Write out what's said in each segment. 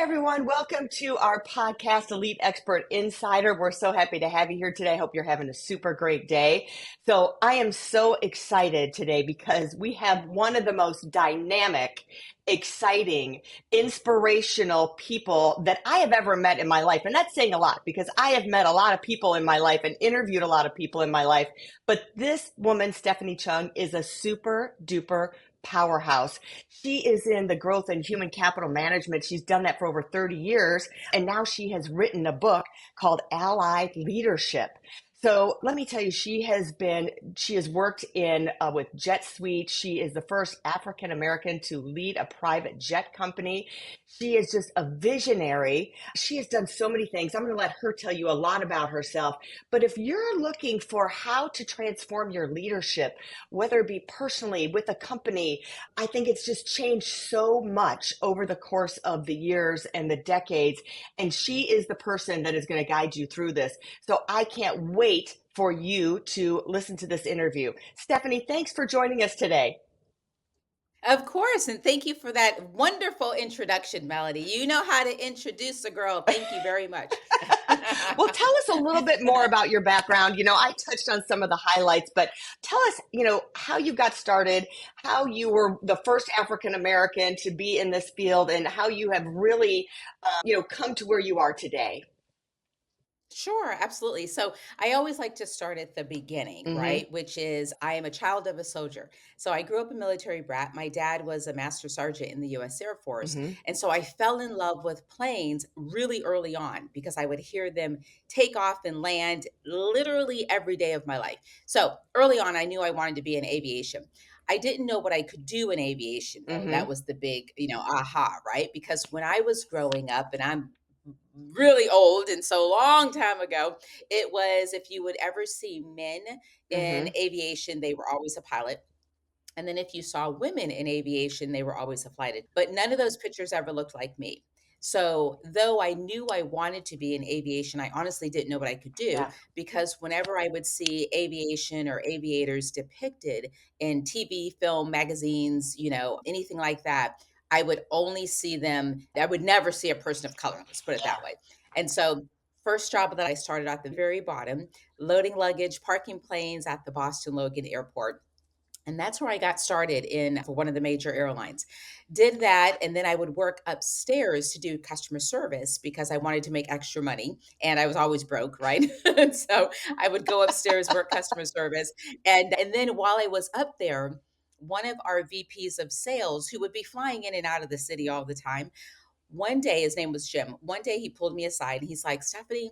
everyone. Welcome to our podcast, Elite Expert Insider. We're so happy to have you here today. Hope you're having a super great day. So I am so excited today because we have one of the most dynamic, exciting, inspirational people that I have ever met in my life. And that's saying a lot because I have met a lot of people in my life and interviewed a lot of people in my life. But this woman, Stephanie Chung, is a super duper powerhouse. She is in the growth and human capital management. She's done that for over 30 years. And now she has written a book called Allied Leadership. So let me tell you, she has worked in with Jet Suite. She is the first African American to lead a private jet company. She is just a visionary. She has done so many things. I'm going to let her tell you a lot about herself. But if you're looking for how to transform your leadership, whether it be personally with a company, I think it's just changed so much over the course of the years and the decades. And she is the person that is going to guide you through this. So I can't wait for you to listen to this interview. Stephanie, thanks for joining us today. Of course, and thank you for that wonderful introduction, Melody. You know how to introduce a girl. Thank you very much. Well, tell us a little bit more about your background. I touched on some of the highlights, but tell us, how you got started, how you were the first African American to be in this field, and how you have really, come to where you are today. Sure, absolutely. So I always like to start at the beginning, Mm-hmm. right? Which is I am a child of a soldier. So I grew up a military brat. My dad was a master sergeant in the US Air Force. Mm-hmm. And so I fell in love with planes really early on because I would hear them take off and land literally every day of my life. So early on, I knew I wanted to be in aviation. I didn't know what I could do in aviation, though. That Mm-hmm. was the big, aha, right? Because when I was growing up, and I'm really old and so long time ago, it was if you would ever see men in Mm-hmm. aviation, they were always a pilot. And then if you saw women in aviation, they were always a flight attendant. But none of those pictures ever looked like me. So, though I knew I wanted to be in aviation, I honestly didn't know what I could do Yeah. because whenever I would see aviation or aviators depicted in TV, film, magazines, anything like that, I would only see them. I would never see a person of color. Let's put it that way. And so, first job that I started at the very bottom, loading luggage, parking planes at the Boston Logan Airport, and that's where I got started in for one of the major airlines. Did that, and then I would work upstairs to do customer service because I wanted to make extra money and I was always broke, right? And so I would go upstairs, work customer service. And then while I was up there, one of our VPs of sales who would be flying in and out of the city all the time, one day, his name was Jim. One day he pulled me aside and he's like, Stephanie,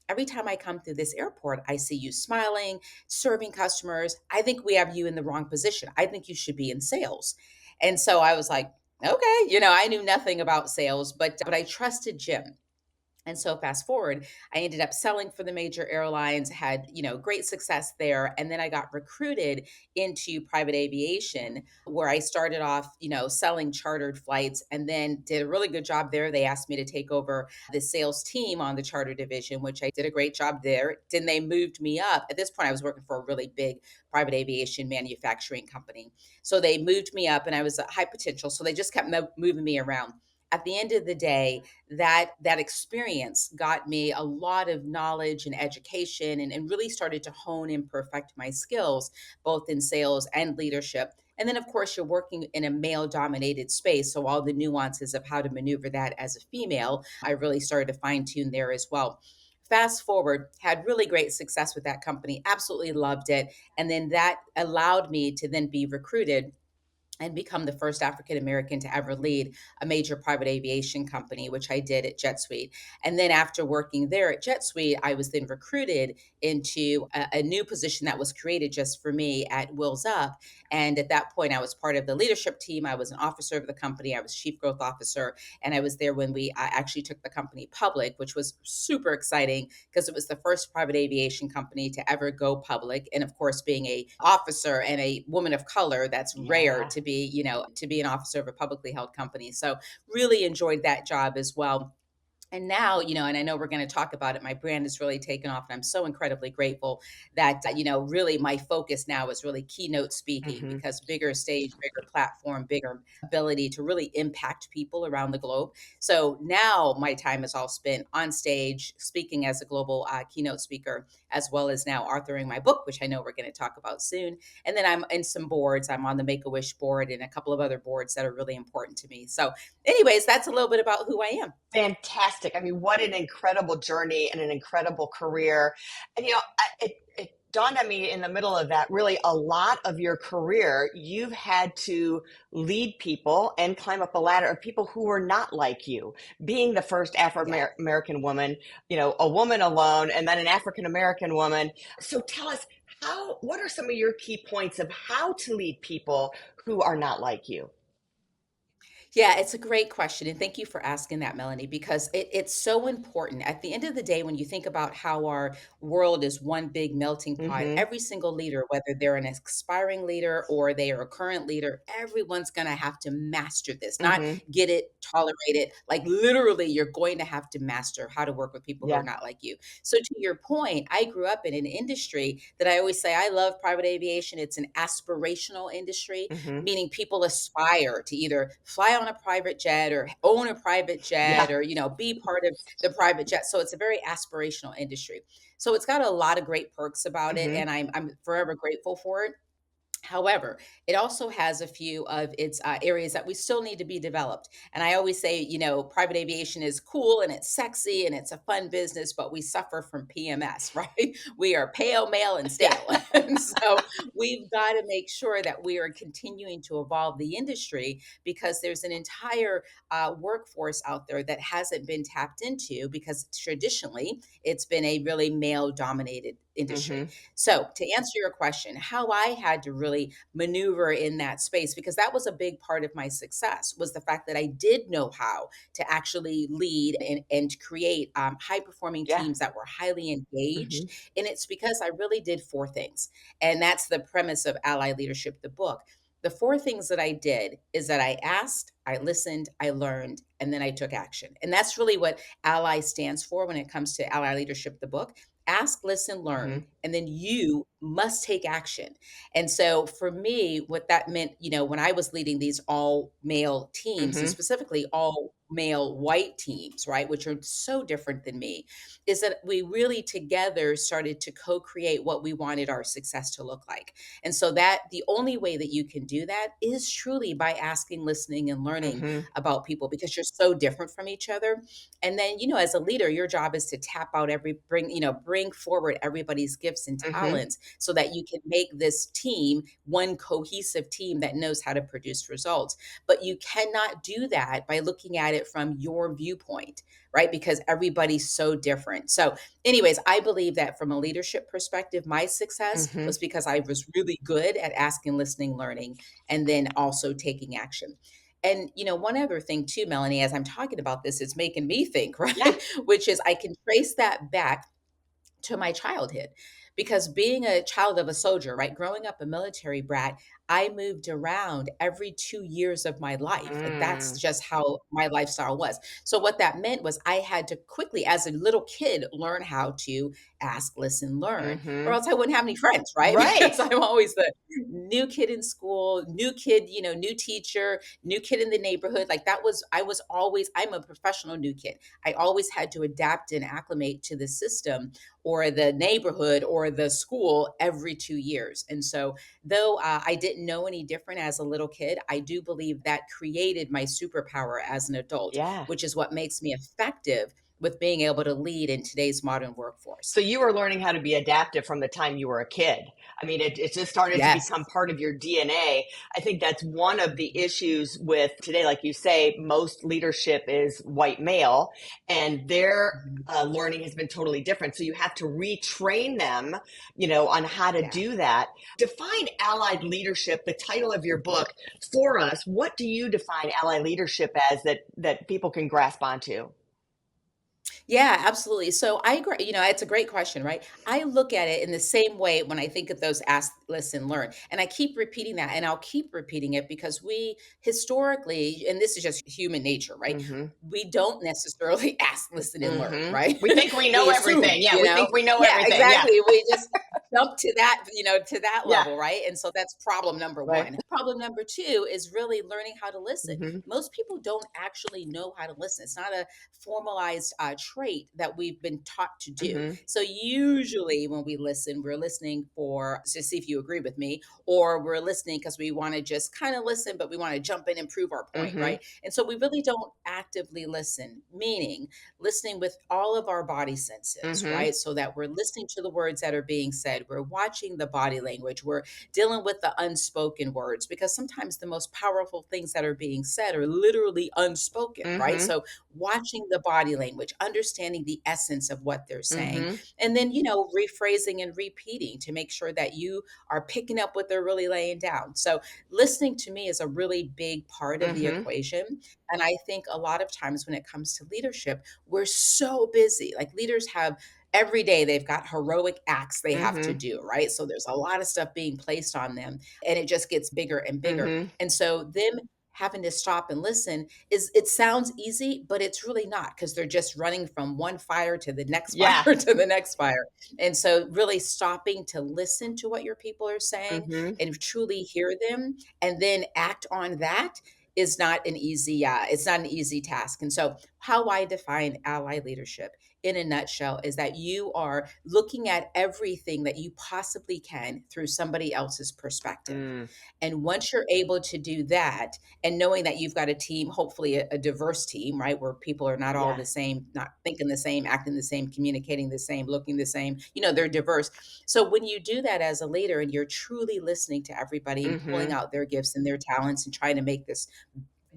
every time I come through this airport, I see you smiling, serving customers. I think we have you in the wrong position. I think you should be in sales. And so I was like, okay, I knew nothing about sales, but I trusted Jim. And so fast forward, I ended up selling for the major airlines, had, great success there. And then I got recruited into private aviation where I started off, selling chartered flights and then did a really good job there. They asked me to take over the sales team on the charter division, which I did a great job there. Then they moved me up. At this point, I was working for a really big private aviation manufacturing company. So they moved me up and I was a high potential. So they just kept moving me around. At the end of the day, that experience got me a lot of knowledge and education and really started to hone and perfect my skills both in sales and leadership. And then of course you're working in a male dominated space, so all the nuances of how to maneuver that as a female, I really started to fine tune there as well. Fast forward, had really great success with that company, absolutely loved it, and then that allowed me to then be recruited and become the first African American to ever lead a major private aviation company, which I did at Jet Suite. And then after working there at Jet Suite, I was then recruited into a new position that was created just for me at Wills Up. And at that point, I was part of the leadership team. I was an officer of the company. I was chief growth officer. And I was there when we actually took the company public, which was super exciting because it was the first private aviation company to ever go public. And of course, being a officer and a woman of color, that's rare Yeah. to be an officer of a publicly held company. So really enjoyed that job as well. And now, and I know we're going to talk about it, my brand has really taken off. And I'm so incredibly grateful that, really my focus now is really keynote speaking, Hmm. because bigger stage, bigger platform, bigger ability to really impact people around the globe. So now my time is all spent on stage speaking as a global keynote speaker, as well as now authoring my book, which I know we're going to talk about soon. And then I'm in some boards. I'm on the Make-A-Wish board and a couple of other boards that are really important to me. So anyways, that's a little bit about who I am. Fantastic. I mean, what an incredible journey and an incredible career. And, it dawned on me in the middle of that, really a lot of your career, you've had to lead people and climb up a ladder of people who were not like you. Being the first Yeah. Afro-American woman, a woman alone, and then an African-American woman. So tell us, what are some of your key points of how to lead people who are not like you? Yeah, it's a great question. And thank you for asking that, Melanie, because it's so important. At the end of the day, when you think about how our world is one big melting pot, Hmm. every single leader, whether they're an aspiring leader or they are a current leader, everyone's going to have to master this, not Hmm. get it, tolerate it. Like literally, you're going to have to master how to work with people who are Yeah. not like you. So, to your point, I grew up in an industry that I always say I love private aviation. It's an aspirational industry, Hmm. meaning people aspire to either fly on a private jet or own a private Yeah. jet or be part of the private jet. So it's a very aspirational industry. So it's got a lot of great perks about it, Hmm. and I'm forever grateful for it. However, it also has a few of its areas that we still need to be developed. And I always say, private aviation is cool and it's sexy and it's a fun business, but we suffer from PMS, right? We are pale, male, and Yeah. stale. And so we've got to make sure that we are continuing to evolve the industry, because there's an entire workforce out there that hasn't been tapped into, because traditionally it's been a really male dominated industry. Hmm. So, to answer your question, how I had to really maneuver in that space, because that was a big part of my success, was the fact that I did know how to actually lead and create high performing Yeah. teams that were highly Hmm. engaged. And it's because I really did four things. And that's the premise of Ally Leadership, the book. The four things that I did is that I asked, I listened, I learned, and then I took action. And that's really what Ally stands for when it comes to Ally Leadership, the book. Ask, listen, learn, Hmm. and then you must take action. And so for me, what that meant, when I was leading these all male teams, and Hmm. specifically all male white teams, right, which are so different than me, is that we really together started to co-create what we wanted our success to look like. And so that the only way that you can do that is truly by asking, listening, and learning Hmm. about people, because you're so different from each other. And then, as a leader, your job is to tap out bring forward everybody's gifts and Hmm. talents, so that you can make this team one cohesive team that knows how to produce results. But you cannot do that by looking at it from your viewpoint, right? Because everybody's so different. So, anyways, I believe that from a leadership perspective, my success Hmm. was because I was really good at asking, listening, learning, and then also taking action. And one other thing too, Melanie, as I'm talking about this, it's making me think, Yeah. right? Which is I can trace that back to my childhood, because being a child of a soldier, right, growing up a military brat, I moved around every 2 years of my life. Like that's Mm. just how my lifestyle was. So what that meant was I had to quickly, as a little kid, learn how to ask, listen, learn, or Hmm. else I wouldn't have any friends, right? Right. Because I'm always the new kid in school, new kid, new teacher, new kid in the neighborhood. Like that was, I was always, I'm a professional new kid. I always had to adapt and acclimate to the system or the neighborhood or the school every 2 years. And so, though I didn't know any different as a little kid, I do believe that created my superpower as an adult, Yeah. which is what makes me effective with being able to lead in today's modern So workforce. you were learning how to be adaptive from the time you were a kid. I mean, it just started to Yes. become part of your DNA. I think that's one of the issues with today. Like you say, most leadership is white male, and their Mhm. learning has been totally different. So you have to retrain them, on how to Yeah. do that. Define allied leadership, the title of your book, for us. What do you define allied leadership as that people can grasp onto? Yeah, absolutely. So I agree. It's a great question, right? I look at it in the same way when I think of those ask, listen, learn. And I keep repeating that and I'll keep repeating it because we historically, and this is just human nature, right? Mhm. We don't necessarily ask, listen, and learn, Mhm. right? We think we We know assume, everything. Yeah, we think we know Yeah, everything. Yeah. exactly. We just jump to that Yeah. level, right? And so that's problem number Right. one. Problem number two is really learning how to listen. Mhm. Most people don't actually know how to listen. It's not a formalized trait that we've been taught to do. Mhm. So usually when we listen, we're listening for to see if you agree with me, or we're listening because we want to just kind of listen, but we want to jump in and prove our point, Mhm. right? And so we really don't actively listen, meaning listening with all of our body senses, Mhm. right? So that we're listening to the words that are being said, we're watching the body language, we're dealing with the unspoken words, because sometimes the most powerful things that are being said are literally unspoken, right? Mhm. So watching the body language, understanding the essence of what they're saying, Mhm. and then, rephrasing and repeating to make sure that you are picking up what they're really laying down. So, listening to me is a really big part of the Mhm. equation. And I think a lot of times when it comes to leadership, we're so busy. Like leaders have every day they've got heroic acts they have to Mhm. do, right? So there's a lot of stuff being placed on them and it just gets bigger and bigger. Mhm. And so them having to stop and listen is it sounds easy, but it's really not because they're just running from one fire to the next fire Yeah. to the next fire. And so really stopping to listen to what your people are saying Mhm. and truly hear them and then act on that is not an easy it's not an easy task. And so how I define ally leadership in a nutshell is that you are looking at everything that you possibly can through somebody else's perspective. Mm. And once you're able to do that, and knowing that you've got a team, hopefully a diverse team, right, where people are not all Yeah. the same, not thinking the same, acting the same, communicating the same, looking the same, they're diverse. So when you do that as a leader and you're truly listening to everybody and pulling Mhm. out their gifts and their talents and trying to make this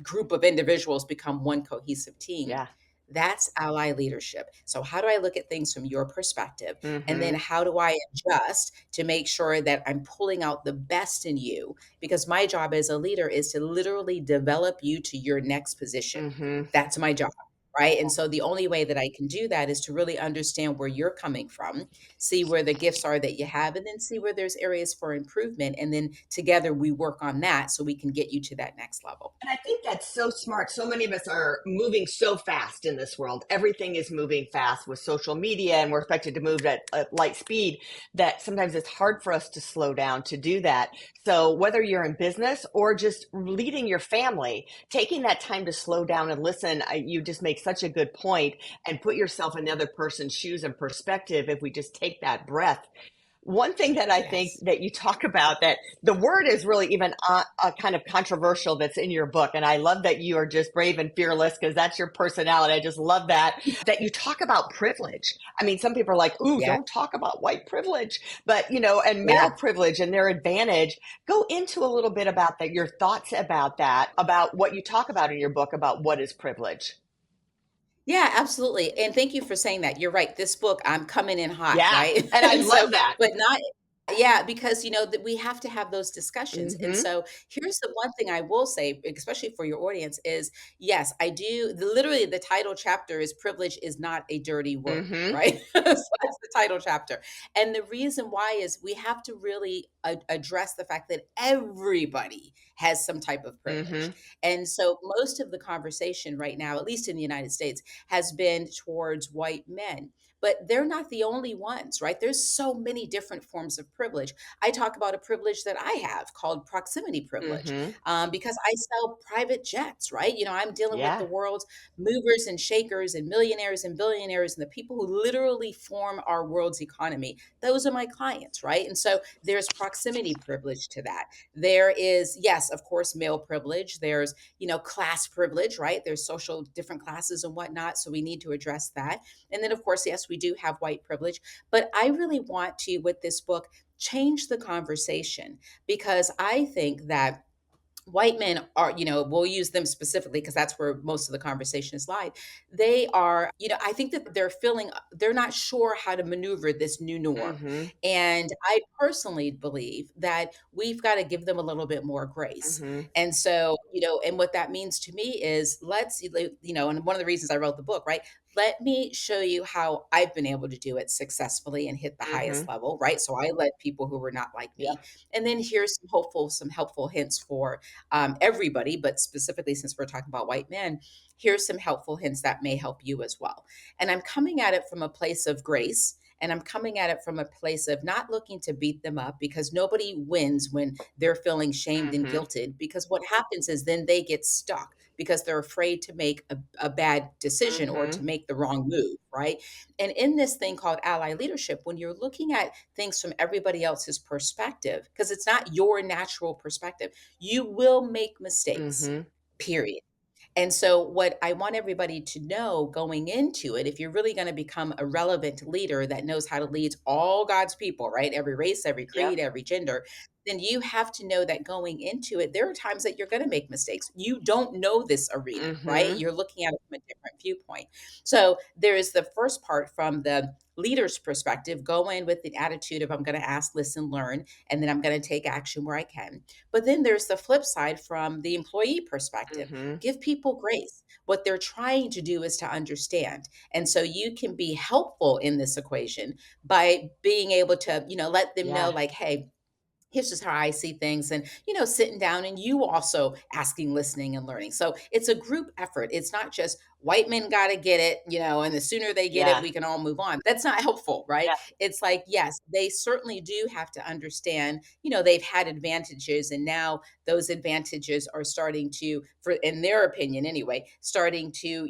group of individuals become one cohesive team. Yeah. That's ally leadership. So, how do I look at things from your perspective? And then, Mhm. how do I adjust to make sure that I'm pulling out the best in you? Because my job as a leader is to literally develop you to your next position. Mhm. That's my job. Right. And so the only way that I can do that is to really understand where you're coming from, see where the gifts are that you have, and then see where there's areas for improvement. And then together we work on that so we can get you to that next level. And I think that's so smart. So many of us are moving so fast in this world. Everything is moving fast with social media, and we're expected to move at light speed that sometimes it's hard for us to slow down to do that. So, whether you're in business or just leading your family, taking that time to slow down and listen, you just make such a good point and put yourself in the other person's shoes and perspective if we just take that breath. One thing that I think Yes. that you talk about that the word is really even a kind of controversial that's in your book. And I love that you are just brave and fearless because that's your personality. I just love that you talk about privilege. I mean, some people are like, ooh, Yeah. don't talk about white privilege, but and male Yeah. privilege and their advantage. Go into a little bit about that, your thoughts about that, about what you talk about in your book about what is privilege. Yeah, absolutely, and thank you for saying that. You're right, this book, I'm coming in hot, Yeah. right? And I And so love that. but not yeah, because, that we have to have those discussions, and Mm-hmm. so here's the one thing I will say, especially for your audience, is, yes, I do literally, the title chapter is "Privilege is not a dirty word," Mm-hmm. right? So that's the title chapter, and the reason why is we have to really address the fact that everybody has some type of privilege, Mm-hmm. and so most of the conversation right now, at least in the United States, has been towards white men. But they're not the only ones, right? There's so many different forms of privilege. I talk about a privilege that I have called proximity privilege Mm-hmm. because I sell private jets, right? I'm dealing with the Yeah. world's movers and shakers and millionaires and billionaires and the people who literally form our world's economy. Those are my clients, right? And so there's proximity privilege to that. There is, yes, of course, male privilege. There's class privilege, right? There's social different classes and whatnot. So we need to address that. And then, of course, yes, we do have white privilege. But I really want to, with this book, change the conversation because I think that white men are, we'll use them specifically because that's where most of the conversation is live. They are, I think that they're feeling, they're not sure how to maneuver this new norm. Mhm. And I personally believe that we've got to give them a little bit more grace. Mhm. And so, and what that means to me is and one of the reasons I wrote the book, right? Let me show you how I've been able to do it successfully and hit the highest Mhm. level, right? So I led people who were not like me. Yep. And then here's some helpful hints for everybody, but specifically since we're talking about white men, here's some helpful hints that may help you as well. And I'm coming at it from a place of grace. And I'm coming at it from a place of not looking to beat them up because nobody wins when they're feeling shamed and Mhm. guilted. Because what happens is then they get stuck because they're afraid to make a bad decision or to Mhm. make the wrong move, right? And in this thing called ally leadership, when you're looking at things from everybody else's perspective, because it's not your natural perspective, you will make mistakes, Mhm. period. And so, what I want everybody to know going into it, if you're really going to become a relevant leader that knows how to lead all God's people, right? Every race, every Yep. creed, every gender, then you have to know that going into it, there are times that you're going to make mistakes. You don't know this arena, right? Mhm. You're looking at it from a different viewpoint. So, there is the first part from the leader's perspective. Go in with the attitude of, I'm going to ask, listen, learn, and then I'm going to take action where I can. But then there's the flip side from the employee perspective. Mhm. Give people grace. What they're trying to do is to understand. And so you can be helpful in this equation by being able to, let them know, Yeah. like, hey, here's just how I see things. And, sitting down and you also asking, listening, and learning. So it's a group effort. It's not just white men got to get it, and the sooner they get it, Yeah. we can all move on. That's not helpful, right? Yeah. It's like, yes, they certainly do have to understand, they've had advantages and now those advantages are starting to, for in their opinion anyway, starting to,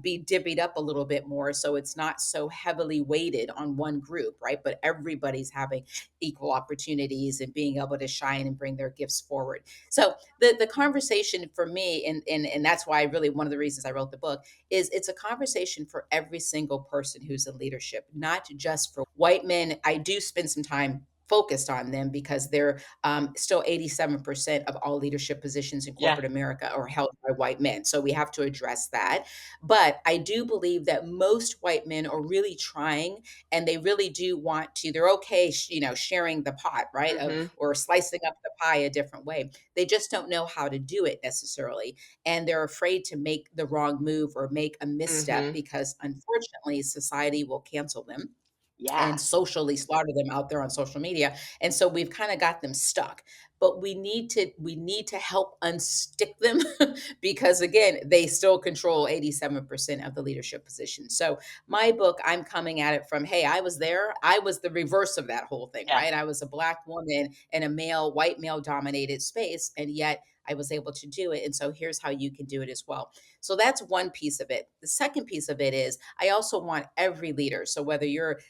be divvied up a little bit more. So it's not so heavily weighted on one group, right? But everybody's having equal opportunities and being able to shine and bring their gifts forward. So the conversation for me, and that's why really one of the reasons I wrote the book, is it's a conversation for every single person who's in leadership, not just for white men. I do spend some time focused on them because they're still 87% of all leadership positions in Yeah. corporate America are held by white men. So we have to address that. But I do believe that most white men are really trying and they really do want to, they're okay sharing the pot, right, of Mhm. or slicing up the pie a different way. They just don't know how to do it necessarily, and they're afraid to make the wrong move or make a misstep Mhm. because unfortunately society will cancel them Yeah. and socially slaughter them out there on social media. And so we've kind of got them stuck. But we need to help unstick them because again, they still control 87% of the leadership position. So my book, I'm coming at it from, hey, I was there. I was the reverse of that whole thing, Yeah. right? I was a black woman in a white male dominated space, and yet I was able to do it. And so here's how you can do it as well. So that's one piece of it. The second piece of it is I also want every leader. So whether you're,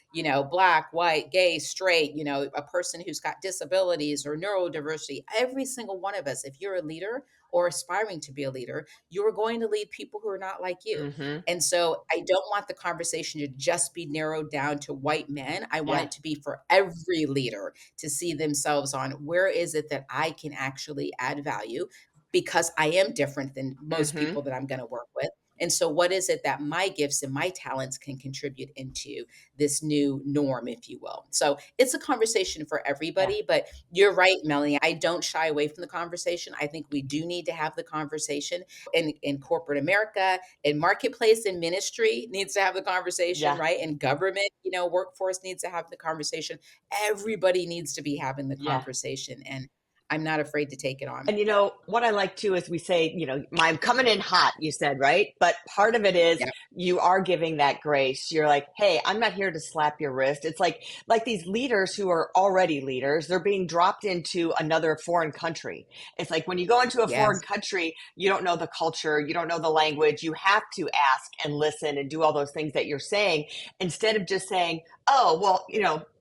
black, white, gay, straight, a person who's got disabilities or neurodiversity, every single one of us, if you're a leader or aspiring to be a leader, you're going to lead people who are not like you. Mhm. And so I don't want the conversation to just be narrowed down to white men. I want Yeah. it to be for every leader to see themselves on where is it that I can actually add value because I am different than most Mhm. people that I'm going to work with. And so, what is it that my gifts and my talents can contribute into this new norm, if you will? So, it's a conversation for Yeah. everybody, but you're right, Melanie. I don't shy away from the conversation. I think we do need to have the conversation in corporate America, in marketplace, in ministry needs to have the conversation, Yeah. right? In government, workforce needs to have the conversation. Everybody needs to be having the Yeah. conversation. And I'm not afraid to take it on. And what I like too is we say, I'm coming in hot, you said, right? But part of it is Yeah. you are giving that grace. You're like, hey, I'm not here to slap your wrist. It's like these leaders who are already leaders, they're being dropped into another foreign country. It's like when you go into a foreign Yes. country, you don't know the culture, you don't know the language. You have to ask and listen and do all those things that you're saying instead of just saying, oh, well,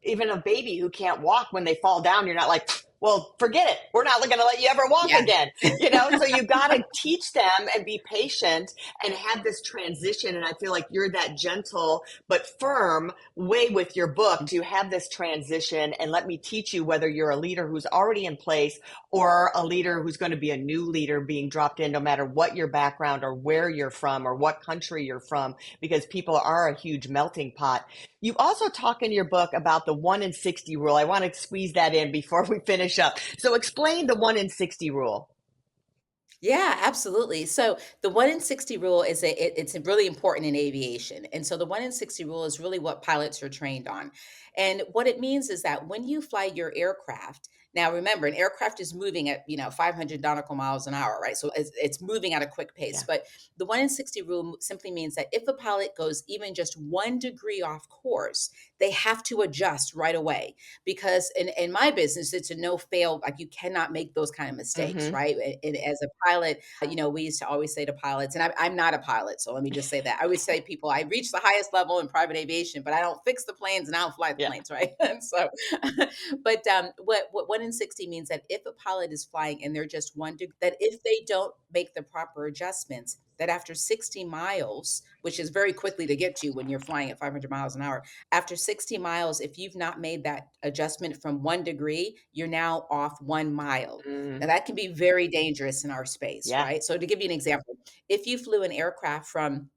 even a baby who can't walk when they fall down, you're not like, well, forget it. We're not going to let you ever walk Yeah. again. So you got to teach them and be patient and have this transition. And I feel like you're that gentle but firm way with your book to have this transition and let me teach you, whether you're a leader who's already in place or a leader who's going to be a new leader being dropped in, no matter what your background or where you're from or what country you're from, because people are a huge melting pot. You also talk in your book about the 1 in 60 rule. I want to squeeze that in before we finish up. So explain the 1 in 60 rule. Yeah, absolutely. So the 1 in 60 rule is it's really important in aviation. And so the 1 in 60 rule is really what pilots are trained on. And what it means is that when you fly your aircraft, now remember, an aircraft is moving at, 500 nautical miles an hour, right? So it's moving at a quick pace. Yeah. But the 1 in 60 rule simply means that if a pilot goes even just 1 degree off course, they have to adjust right away, because in my business, it's a no fail. Like, you cannot make those kind of mistakes, Mm-hmm. right? And as a pilot, we used to always say to pilots, and I'm not a pilot, so let me just say that. I always say people, I reach the highest level in private aviation, but I don't fix the planes and I don't fly the Yeah. planes, right? And so, but what 1 in 60 means that if a pilot is flying and they're just that if they don't make the proper adjustments, that after 60 miles, which is very quickly to get to when you're flying at 500 miles an hour, after 60 miles, if you've not made that adjustment from 1 degree, you're now off 1 mile. Mm, Now, that can be very dangerous in our space, yeah. right? So, to give you an example, if you flew an aircraft from,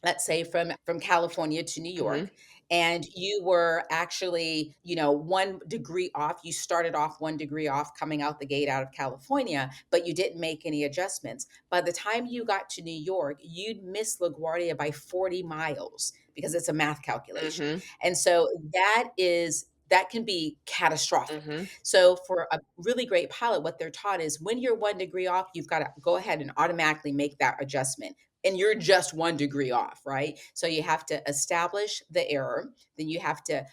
let's say, from California to New Mm-hmm. York, and you were actually, 1 degree off, you started off 1 degree off coming out the gate out of California, but you didn't make any adjustments. By the time you got to New York, you'd miss LaGuardia by 40 miles because it's a math calculation. Mm-hmm. And so that can be catastrophic. Mm-hmm. So for a really great pilot, what they're taught is when you're 1 degree off, you've got to go ahead and automatically make that adjustment. And you're just 1 degree off, right? So you have to establish the error, then you have to,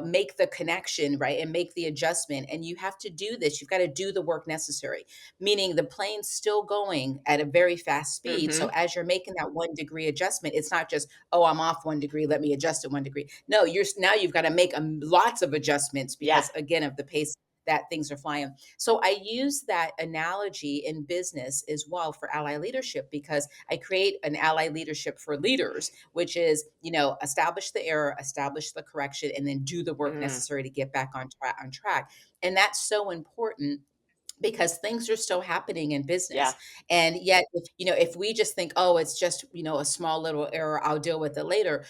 make the connection, right? And make the adjustment. And you have to do this. You've got to do the work necessary, meaning the plane's still going at a very fast speed. So Mm-hmm. as you're making that 1 degree adjustment, it's not just, oh, I'm off 1 degree, let me adjust it 1 degree. No, you've got to make lots of adjustments Yeah. because, again, of the pace that things are flying. So I use that analogy in business as well for ally leadership, because I create an ally leadership for leaders, which is, establish the error, establish the correction, and then do the work Mm, necessary to get back on track. And that's so important because things are still happening in yeah. business. And yet, if we just think, oh, it's just, a small little error, I'll deal with it later,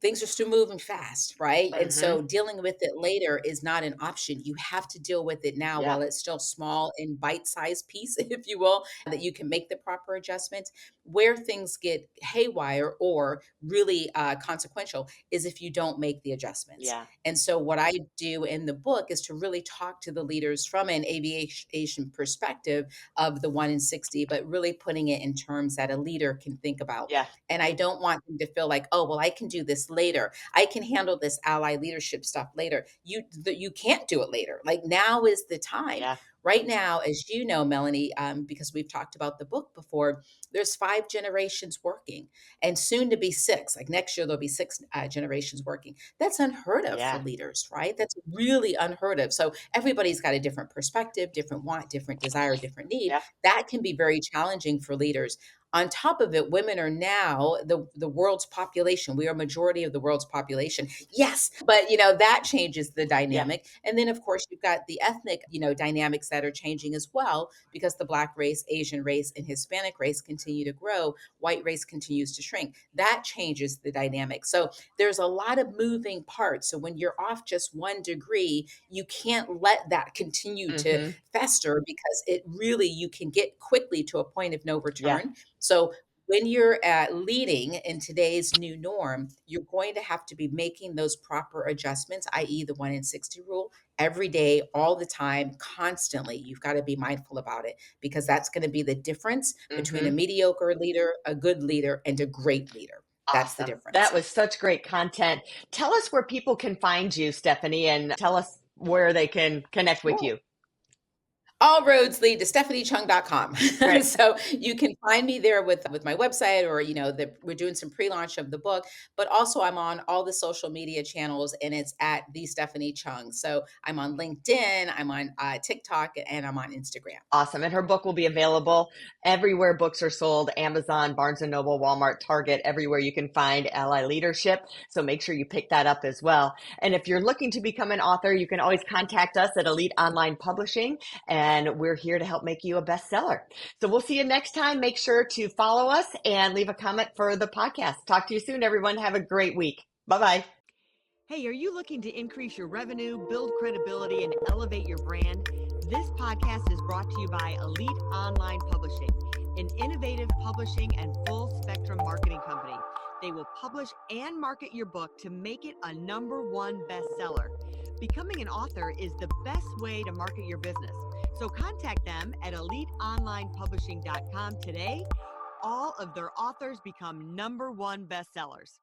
things are still moving fast, right? And Mm-hmm. so dealing with it later is not an option. You have to deal with it now Yeah. while it's still small and bite-sized piece, if you will, that you can make the proper adjustments. Where things get haywire or really consequential is if you don't make the adjustments. Yeah. And so what I do in the book is to really talk to the leaders from an aviation perspective of the 1 in 60, but really putting it in terms that a leader can think about. Yeah. And I don't want them to feel like, oh, well, I can do this later. I can handle this ally leadership stuff later. You can't do it later. Like, now is the time. Yeah. Right now, as you know, Melanie, because we've talked about the book before, there's 5 generations working, and soon to be 6. Like, next year, there'll be 6 generations working. That's unheard of for Yeah. leaders, right? That's really unheard of. So everybody's got a different perspective, different want, different desire, different need. Yeah. That can be very challenging for leaders. On top of it, women are now the world's population. We are a majority of the world's population. Yes, but that changes the Yeah. dynamic. And then, of course, you've got the ethnic, dynamics that are changing as well, because the Black race, Asian race, and Hispanic race continue to grow. White race continues to shrink. That changes the dynamic. So there's a lot of moving parts. So when you're off just 1 degree, you can't let that continue to Mm-hmm. fester, because you can get quickly to a point of no Yeah. return. So when you're leading in today's new norm, you're going to have to be making those proper adjustments, i.e., the 1 in 60 rule, every day, all the time, constantly. You've got to be mindful about it, because that's going to be the difference between a Mm-hmm. mediocre leader, a good leader, and a great leader. That's the Awesome. That difference. was such great content. Tell us where people can find you, Stephanie, and tell us where they can connect with Sure. you. all roads lead to stephaniechung.com. Right. So you can find me there with my website, or we're doing some pre-launch of the book, but also I'm on all the social media channels, and it's at the Stephanie Chung. So I'm on LinkedIn, I'm on TikTok, and I'm on Instagram. Awesome. And her book will be available everywhere books are sold: Amazon, Barnes and Noble, Walmart, Target, everywhere you can find Ally Leadership. So make sure you pick that up as well. And if you're looking to become an author, you can always contact us at Elite Online Publishing, and we're here to help make you a bestseller. So we'll see you next time. Make sure to follow us and leave a comment for the podcast. Talk to you soon, everyone. Have a great week. Bye-bye. Hey, are you looking to increase your revenue, build credibility, and elevate your brand? This podcast is brought to you by Elite Online Publishing, an innovative publishing and full spectrum marketing company. They will publish and market your book to make it a #1 bestseller. Becoming an author is the best way to market your business. So contact them at eliteonlinepublishing.com today. All of their authors become #1 bestsellers.